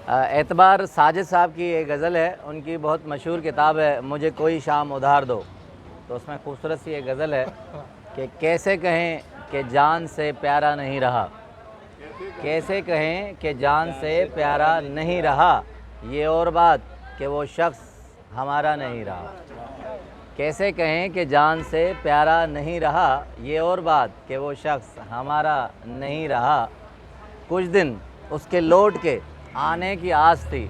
एतबार साजिद साहब की एक गज़ल है, उनकी बहुत मशहूर किताब है मुझे कोई शाम उधार दो। तो उसमें खूबसूरत सी एक गज़ल है कि कैसे कहें कि जान से प्यारा नहीं रहा, कैसे कहें कि जान से प्यारा नहीं रहा, ये और बात कि वो शख्स हमारा नहीं रहा। कैसे कहें कि जान से प्यारा नहीं रहा, ये और बात कि वो शख्स हमारा नहीं रहा। कुछ दिन उसके लौट के आने की आस थी,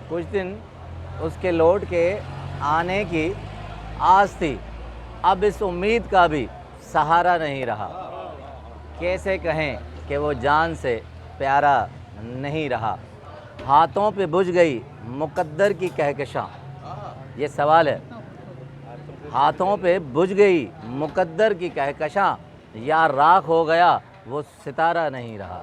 कुछ दिन उसके लौट के आने की आस थी, अब इस उम्मीद का भी सहारा नहीं रहा। कैसे कहें कि वो जान से प्यारा नहीं रहा। हाथों पे बुझ गई मुकद्दर की कहकशां, ये सवाल है। हाथों पे बुझ गई मुकद्दर की कहकशां, या राख हो गया वो सितारा नहीं रहा,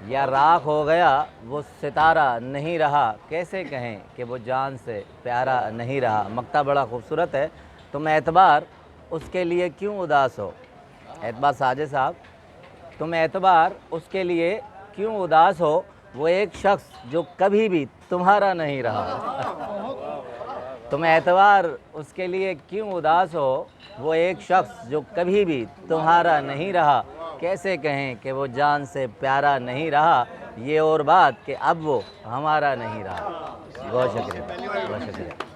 या राख हो गया वो सितारा नहीं रहा। कैसे कहें कि वो जान से प्यारा नहीं रहा। मक्ता बड़ा खूबसूरत है। तुम एतबार उसके लिए क्यों उदास हो। एतबार साजिद साहब, तुम एतबार उसके लिए क्यों उदास हो, वो एक शख्स जो कभी भी तुम्हारा नहीं रहा। तुम एतबार उसके लिए क्यों उदास हो, वो एक शख्स जो कभी भी तुम्हारा नहीं रहा। कैसे कहें कि वो जान से प्यारा नहीं रहा, ये और बात कि अब वो हमारा नहीं रहा। बहुत शुक्रिया, बहुत शुक्रिया।